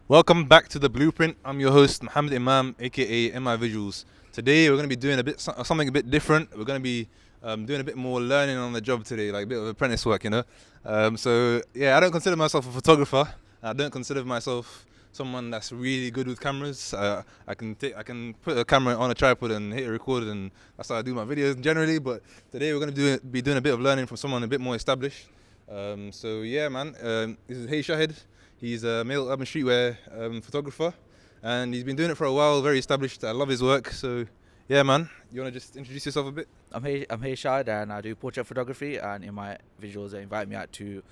Welcome back to the Bluprint. I'm your host, Mohamed.imam, aka MIVisuals. Today we're going to be doing something a bit different. We're going to be doing a bit more learning on the job today, like a bit of apprentice work. So yeah, I don't consider myself a photographer. I don't consider myself someone that's really good with cameras. I can put a camera on a tripod and hit a record, and that's how I do my videos generally. But today we're going to be doing a bit of learning from someone a bit more established. So yeah, man. This is Shahed. He's a male urban streetwear photographer, and he's been doing it for a while, very established. I love his work. So yeah, man, you want to just introduce yourself a bit? I'm Shahed, and I do portrait photography, and in my visuals they invite me out to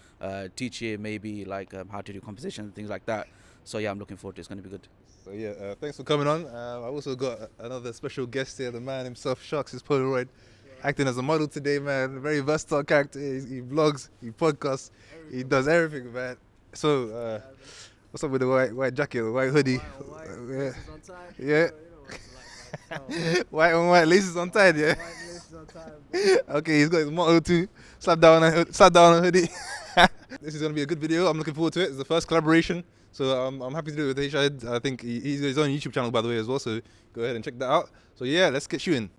teach you maybe like how to do composition and things like that. So yeah, I'm looking forward to it. It's going to be good. So yeah, thanks for coming on. I've also got another special guest here, the man himself, Sharks, his Polaroid, acting as a model today, man. Very versatile character. He vlogs, he podcasts, he does everything, man. So, what's up with the white jacket, the white hoodie? White Yeah. laces on tie. Yeah. White on white, laces on tied, yeah. White laces on tie. Okay, he's got his motto too. Slap down on a hoodie. This is gonna be a good video. I'm looking forward to it. It's the first collaboration, so I'm happy to do it with Shahed. I think he's got his own YouTube channel, by the way, as well. So go ahead and check that out. So yeah, let's get shooting.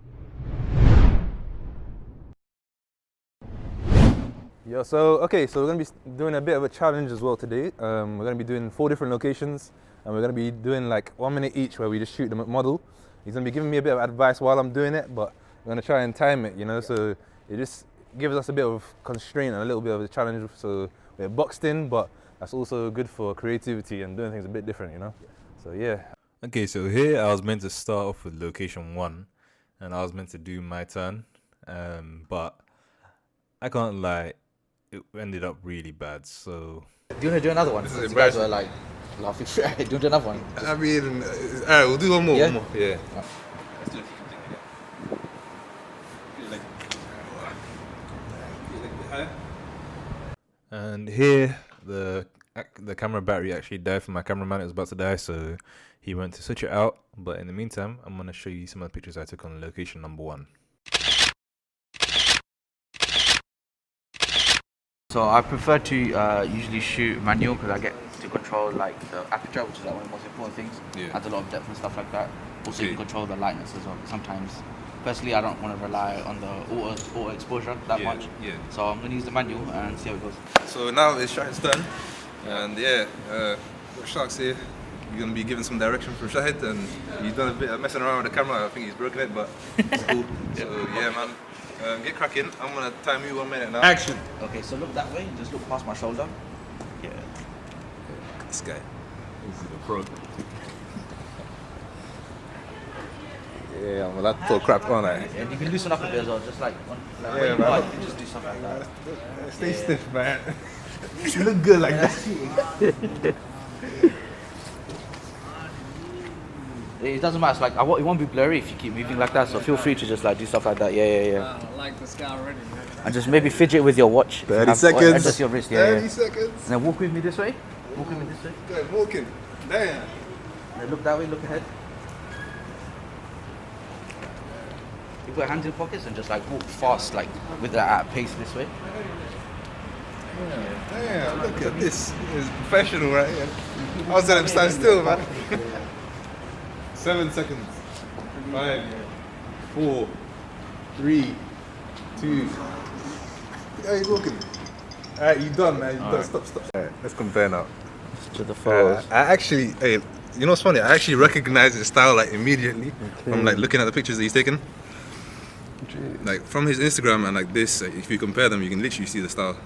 Yo, so we're gonna be doing a bit of a challenge as well today. We're gonna be doing 4 different locations, and we're gonna be doing like 1 minute each, where we just shoot the model. He's gonna be giving me a bit of advice while I'm doing it, but we're gonna try and time it, so it just gives us a bit of constraint and a little bit of a challenge. So we're boxed in, but that's also good for creativity and doing things a bit different. So yeah. Okay, so here I was meant to start off with location 1, and I was meant to do my turn, but I can't lie. It ended up really bad, so... Do you want to do another one? This is Since you guys embarrassing. were like laughing. Do you want to do another one? I mean, alright, we'll do one more. Yeah? One more. Yeah. Let's do it. And here, the camera battery actually died for my cameraman. It was about to die, so he went to switch it out. But in the meantime, I'm going to show you some of the pictures I took on location number 1. So I prefer to usually shoot manual because I get to control like the aperture, which is like one of the most important things. Yeah. Adds a lot of depth and stuff like that. Also, you Okay. can control the lightness as well. Sometimes, personally, I don't want to rely on the auto exposure that much. Yeah. So I'm going to use the manual and see how it goes. So now it's Shahed's turn. And yeah, Sharks here. You're going to be given some direction from Shahed, and he's done a bit of messing around with the camera. I think he's broken it, but it's cool. So yeah, man. Get cracking. I'm going to time you 1 minute now. Action. Okay, so look that way. Just look past my shoulder. Yeah. This guy. This is the pro. Yeah, I'm allowed to talk crap on that. And you can loosen up a bit as well, just like Yeah, when you man. are, you can just do something like that. Stay stiff, man. You look good like that. It doesn't matter. It's like it won't be blurry if you keep moving like that. So feel free to just like do stuff like that. Yeah. I like this guy already. And just maybe fidget with your watch. 30 Or seconds. adjust your wrist. 30 seconds. And then walk with me this way. Walk with me this way. Good, walking. Damn. And then look that way. Look ahead. You put your hands in your pockets and just like walk fast, like with that at pace this way. Damn, look at this. It's professional right here. I was telling him stand still, man. 7 seconds. 5, 4, 3, 2. Yeah, he's walking. Alright, you done, man. You done. Stop. Alright, let's compare now. To the photos. I actually, you know what's funny? I actually recognize his style like immediately from like looking at the pictures that he's taken. Like from his Instagram and like this, if you compare them, you can literally see the style.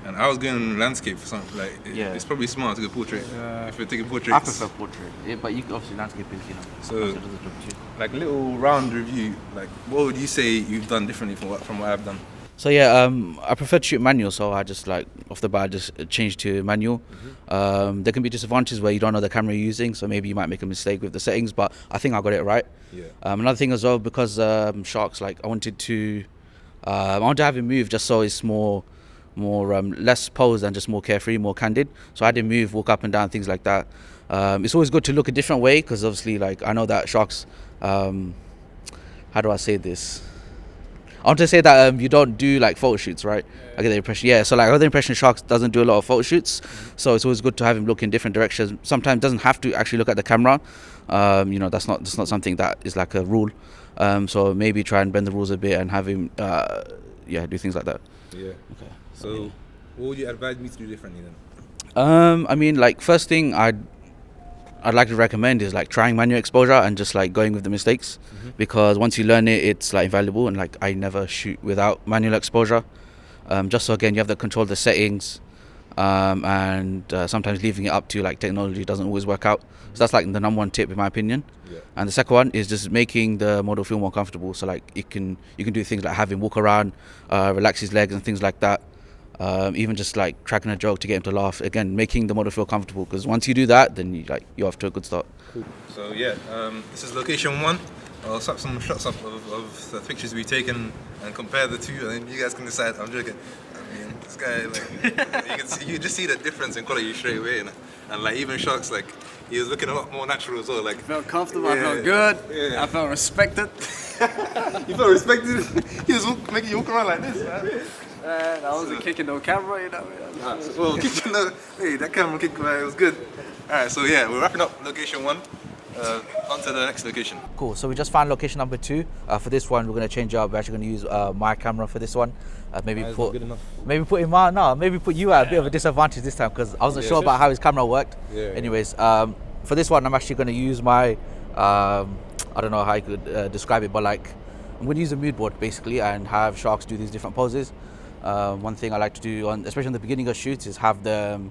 And I was going landscape for something like it's probably smart to go portrait if you're taking portraits. I prefer portrait, but you obviously landscape is So- does the job too. Like little round review. Like what would you say you've done differently from what I've done? So yeah, I prefer to shoot manual, so I just like off the bat I just changed to manual. There can be disadvantages where you don't know the camera you're using, so maybe you might make a mistake with the settings, but I think I got it right. Yeah. Another thing as well, because Sharks, like I wanted to have him move just so it's more less posed and just more carefree, more candid. So I had him move, walk up and down, things like that. It's always good to look a different way because obviously, like I know that Sharks, how do I say this? want to say that you don't do like photo shoots, right? I get the impression. Yeah, so like I got the impression Sharks doesn't do a lot of photo shoots, so it's always good to have him look in different directions. Sometimes doesn't have to actually look at the camera. You know, that's not something that is like a rule. So maybe try and bend the rules a bit and have him, do things like that. Yeah. Okay. So, what would you advise me to do differently then? I mean, like first thing I'd like to recommend is like trying manual exposure and just like going with the mistakes, because once you learn it, it's like invaluable. And like I never shoot without manual exposure, just so again you have to control the settings, and sometimes leaving it up to like technology doesn't always work out. So that's like the number one tip in my opinion. Yeah. And the second one is just making the model feel more comfortable. So like you can do things like have him walk around, relax his legs and things like that. Even just like cracking a joke to get him to laugh. Again, making the model feel comfortable, because once you do that, then you're off to a good start. Cool. So yeah, this is location 1. I'll swap some shots up of the pictures we've taken and compare the two, and then you guys can decide. I'm joking. I mean, this guy, like, you can just see the difference in quality straight away, and like even Sharks, like he was looking a lot more natural as well. Like I felt comfortable, yeah, I felt good, yeah. I felt respected. You felt respected. He was making you walk around like this, man. I wasn't kicking no camera, you know. Well, kicking hey, that camera kick, man, it was good. All right, so yeah, we're wrapping up location 1. On to the next location. Cool. So we just found location number 2. For this one, we're going to change it up. We're actually going to use my camera for this one. Maybe That's put not good enough. maybe put you at a bit of a disadvantage this time, because I wasn't sure about how his camera worked. Yeah. Anyways, for this one, I'm actually going to use my I don't know how I could describe it, but like I'm going to use a mood board basically and have Sharks do these different poses. One thing I like to do, especially in the beginning of shoots, is have the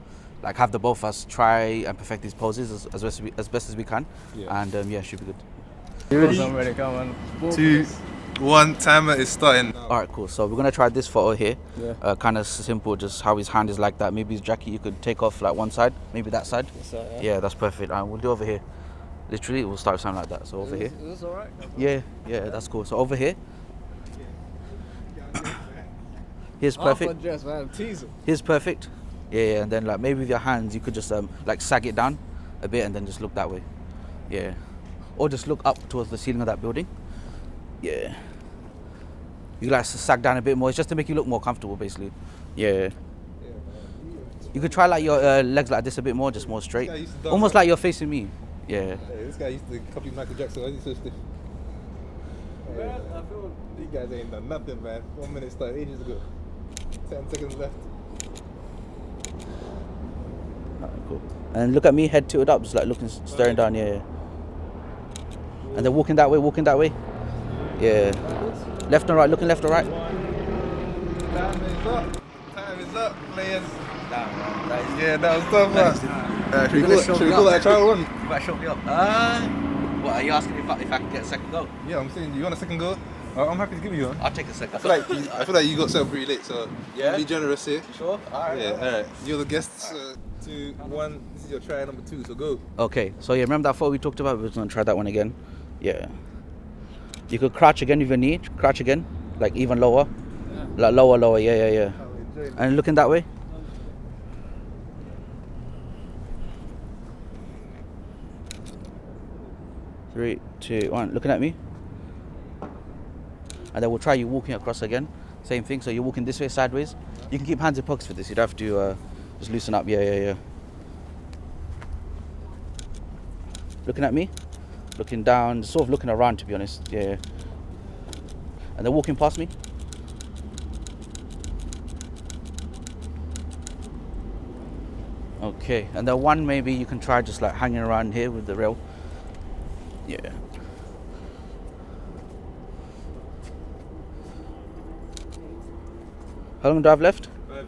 both of us try and perfect these poses as best as we can. Yeah. And should be good. You ready? I'm ready, come on. 2, 1, timer is starting. All right, cool. So we're gonna try this photo here. Yeah. Kind of simple, just how his hand is like that. Maybe his jacket you could take off like one side, maybe that side. Yeah, that's perfect. And we'll do over here. Literally, we'll start with something like that. So over here. Is this alright? Yeah, that's cool. So over here. Here's perfect. Dress, man. Teaser. Here's perfect. Yeah, and then like maybe with your hands you could just like sag it down a bit and then just look that way. Yeah. Or just look up towards the ceiling of that building. Yeah. You like to sag down a bit more. It's just to make you look more comfortable, basically. Yeah. You could try like your legs like this a bit more, just more straight. Almost like you're facing me. Yeah. Hey, this guy used to copy Michael Jackson. Why is he so stiff? Man, I feel These guys ain't done nothing, man. 1 minute started ages ago. 10 seconds left. Alright, cool. And look at me, head tilted up, just like looking, staring down. Yeah. And then walking that way. Yeah. Left and right, looking left and right. Time is up, players. Damn, man. That is, Yeah, that was tough, man. Should we call that a trial run? you better show me up. What are you asking if I can get a second go? Yeah, I'm saying, do you want a second go? I'm happy to give you one. I'll take a second. I feel like you got set pretty late, so Yeah? be generous here. Sure. Alright. Yeah, alright. You're the guests. 2, 1. This is your try number 2, so go. Okay, so yeah, remember that photo we talked about? We're gonna try that one again. Yeah. You could crouch again with your knee. Crouch again, like even lower. Like lower. Yeah. And looking that way. Three, 2, 1. Looking at me. And then we'll try you walking across again. Same thing. So you're walking this way, sideways. You can keep hands in pockets for this. You'd have to just loosen up. Yeah. Looking at me. Looking down. Sort of looking around, to be honest. Yeah. And then walking past me. Okay. And then one, maybe you can try just like hanging around here with the rail. Yeah. How long do I have left? 5,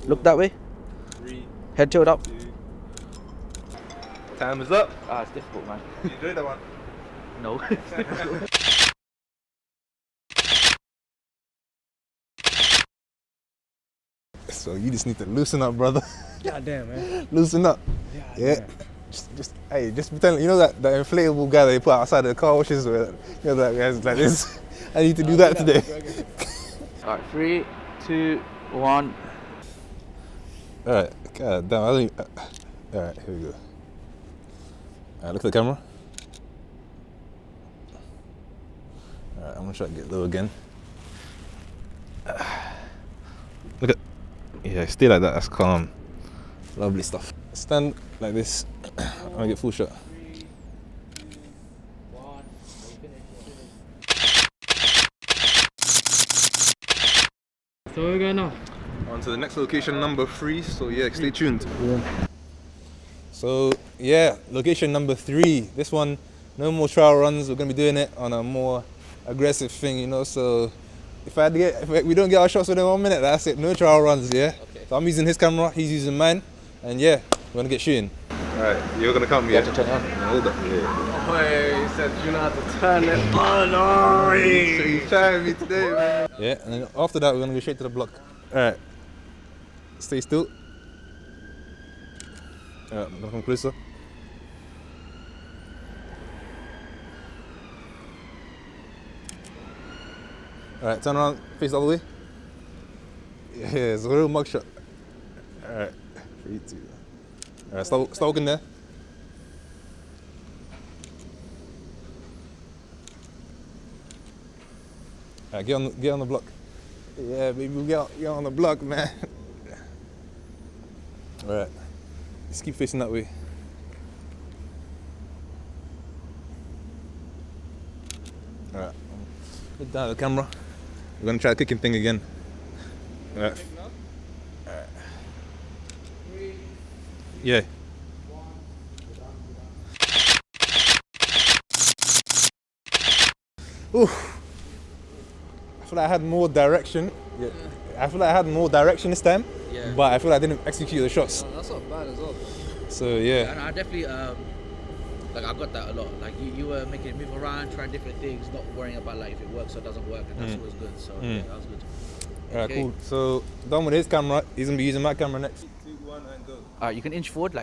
Look that way. 3, Head tilted up. 2. Time is up. It's difficult, man. You enjoyed that one? No. So you just need to loosen up, brother. God damn, man. Loosen up. Yeah. Just pretend, you know that inflatable guy that they put outside the car washes, where, you know, that guy's like this. I need to do that today. Alright, 3, 2, 1. Alright, god damn, I don't even, alright, here we go. Alright, look at the camera. Alright, I'm gonna try to get low again. Look at, yeah, stay like that. That's calm. Lovely stuff. Stand like this. I'm gonna get full shot. So where we going now? On to the next location, number 3. So yeah, stay tuned. Yeah. So yeah, location number 3. This one, no more trial runs. We're gonna be doing it on a more aggressive thing, you know. So if we don't get our shots within 1 minute, that's it. No trial runs, yeah. Okay. So I'm using his camera, he's using mine, and yeah, we're gonna get shooting. All right, you're gonna come here. You have to turn it on. Hold up. Yeah. Wait, he said you know how to turn it on. Oh, He's trying me today, man. Yeah, and then after that, we're gonna go straight to the block. All right. Stay still. All right, I'm gonna come closer. All right, turn around, face the other way. Yeah, it's a real mugshot. All right, 3, 2. All right, start walking there. All right, get on the block. Yeah, baby, we get on the block, man. All right, just keep facing that way. All right, put down the camera. We're gonna try the kicking thing again. All right. Yeah. Ooh. I feel like I had more direction. Yeah. I feel like I had more direction this time. Yeah. But I feel like I didn't execute the shots. Oh, that's not bad as well. So yeah. And I definitely like I got that a lot. Like you were making it move around, trying different things, not worrying about like if it works or doesn't work, and that's always good. So yeah, that was good. Alright, Okay. cool. So done with his camera. He's gonna be using my camera next. 2, 1, and go. Alright, you can inch forward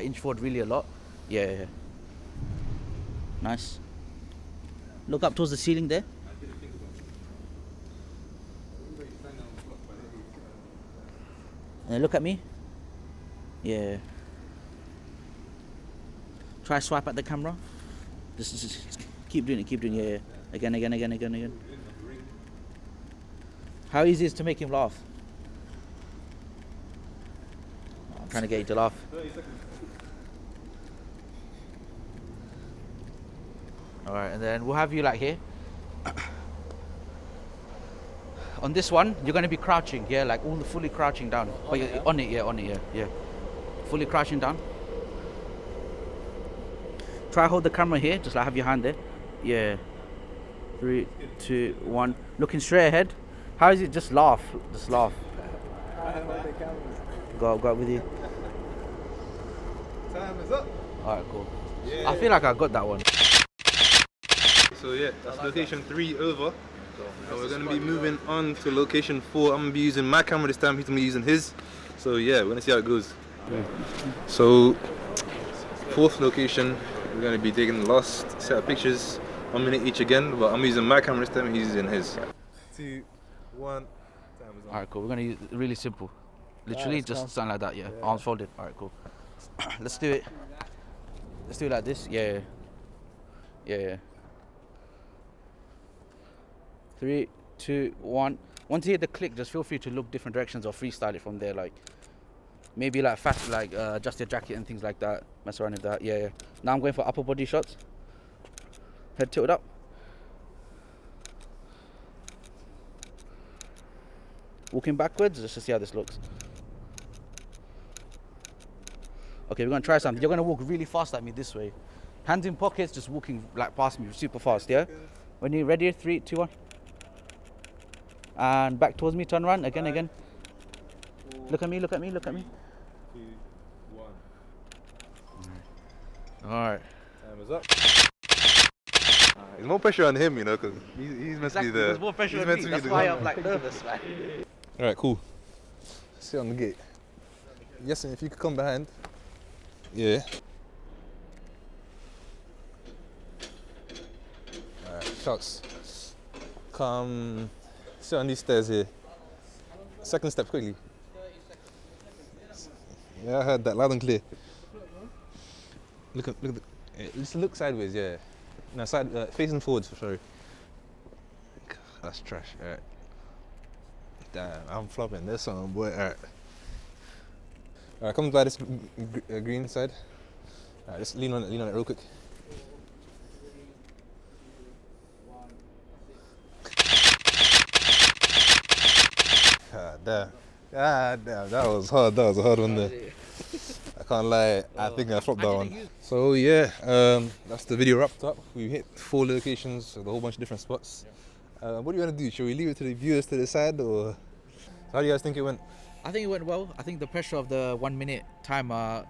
really a lot. Yeah. Nice. Look up towards the ceiling there. And then look at me. Yeah. Try swipe at the camera. Just keep doing it, yeah. Again. How easy is it to make him laugh? I'm trying to get you to laugh. 30 seconds. Alright, and then we'll have you like here. On this one, you're going to be crouching, yeah, like all fully crouching down. But you're on it, yeah. Fully crouching down. Try hold the camera here, just like have your hand there. Yeah. 3, 2, 1. Looking straight ahead. How is it? Just laugh. Go up with you. Time is up. Alright, cool. Yeah. I feel like I got that one. So yeah, that's location 3 over. And we're gonna be moving on to location 4. I'm gonna be using my camera this time. He's gonna be using his. So yeah, we're gonna see how it goes. So 4th location, we're gonna be taking the last set of pictures, 1 minute each again. But I'm using my camera this time. He's using his. 2, 1. Time is on. Alright, cool. We're gonna use really simple. Literally just something like that, yeah. Arms folded. Alright, cool. Let's do it. Let's do it like this. Yeah. 3, 2, 1. Once you hit the click, just feel free to look different directions or freestyle it from there. Like maybe like fast, like adjust your jacket and things like that. Mess around with that. Yeah. Now I'm going for upper body shots. Head tilted up. Walking backwards, just to see how this looks. Okay, we're gonna try something. You're gonna walk really fast at me this way. Hands in pockets, just walking like past me super fast, yeah? When you're ready, 3, 2, 1. And back towards me, turn around, again. Look at me. 2, 1. Alright. Time is up. There's more pressure on him, you know, because he's meant to be the. There's more pressure he's on meant me, to be that's the why gunman. I'm like nervous, man. Alright, cool. Sit on the gate. Yes, and if you could come behind. Yeah. Alright, shots. Come. Sit on these stairs here. Second step, quickly. Yeah, I heard that loud and clear. Look. Just look sideways, yeah. No, facing forwards, sorry. That's trash. Alright. Damn, I'm flopping this one, boy. Alright, come by this green side. Alright, just lean on it real quick. God damn, that was hard. That was a hard one there. I can't lie, I think I flopped that one. So yeah, that's the video wrapped up. We hit 4 locations with a whole bunch of different spots. What do you want to do? Should we leave it to the viewers to decide, or how do you guys think it went? I think it went well. I think the pressure of the 1 minute timer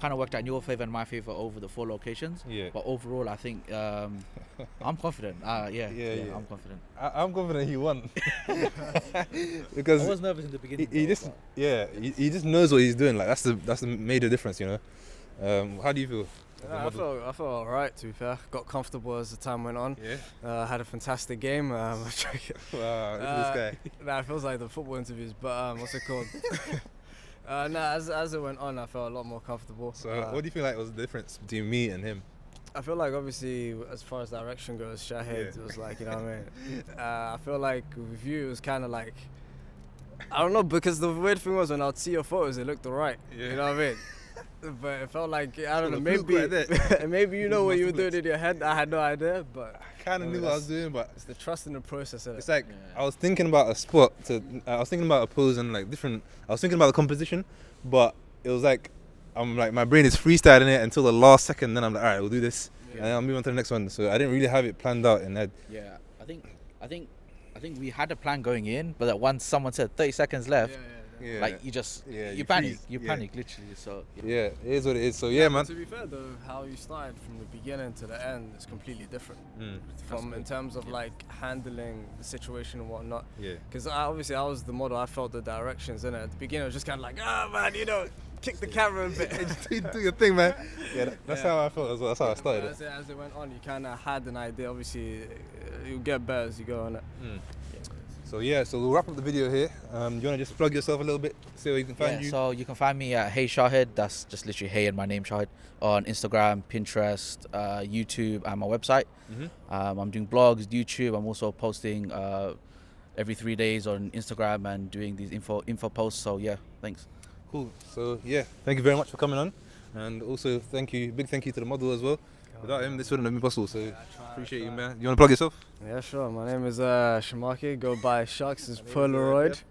kind of worked out in your favor and my favor over the 4 locations. Yeah. But overall, I think I'm confident. Yeah, I'm confident. I'm confident he won. Because I was nervous in the beginning. He just knows what he's doing. Like that's the major difference, you know. How do you feel? I felt alright, to be fair. Got comfortable as the time went on. Yeah. Had a fantastic game. Wow, look at this guy. Nah, it feels like the football interviews, but what's it called? As it went on, I felt a lot more comfortable. So what do you feel like was the difference between me and him? I feel like obviously as far as direction goes, Shahed was like, you know what I mean? I feel like with you it was kind of like, I don't know, because the weird thing was when I'd see your photos, it looked alright. You know what I mean? But it felt like, I don't know, maybe you know what you were doing in your head. I had no idea, but I kind of knew what I was doing, but it's the trust in the process. It's like I was thinking about a spot I was thinking about a pose and like different. I was thinking about the composition, but it was like my brain is freestyling it until the last second. Then I'm like, all right, we'll do this, and then I'll move on to the next one. So I didn't really have it planned out in head. Yeah, I think we had a plan going in, but that once someone said 30 seconds left. Like you panic, panic literally. So yeah, it is what it is. So yeah, man. To be fair though, how you started from the beginning to the end is completely different. From in terms of like handling the situation and whatnot. Yeah. Because obviously I was the model. I felt the directions in it. At the beginning, I was just kind of like, man, you know, kick the camera a bit. do your thing, man. Yeah, that's how I felt as well. That's how I started it. As it went on, you kind of had an idea. Obviously, you get better as you go on it. So yeah, so we'll wrap up the video here. Do you want to just plug yourself a little bit, see where you can find you? So you can find me at Hey Shahed. That's just literally Hey and my name Shahed on Instagram, Pinterest, YouTube, and my website. I'm doing blogs, YouTube. I'm also posting every 3 days on Instagram and doing these info posts. So yeah, thanks. Cool. So yeah, thank you very much for coming on, and also big thank you to the model as well. Without him, this wouldn't have been possible. So appreciate you, man. You want to plug yourself? Yeah, sure. My name is Shamaki. Go by Sharks is Polaroid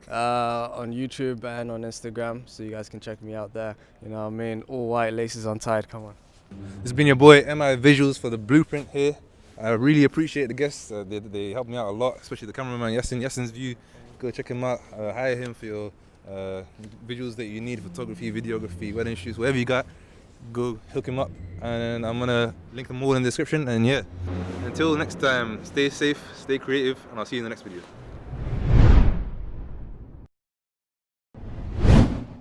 on YouTube and on Instagram, so you guys can check me out there. You know what I mean? All white, laces untied. Come on. This has been your boy MIVisuals for the Bluprint here. I really appreciate the guests. They helped me out a lot, especially the cameraman Yasin's view. Go check him out. Hire him for your visuals that you need: photography, videography, wedding shoots, whatever you got. Go hook him up, and I'm gonna link them all in the description. And yeah, until next time, stay safe, stay creative, and I'll see you in the next video.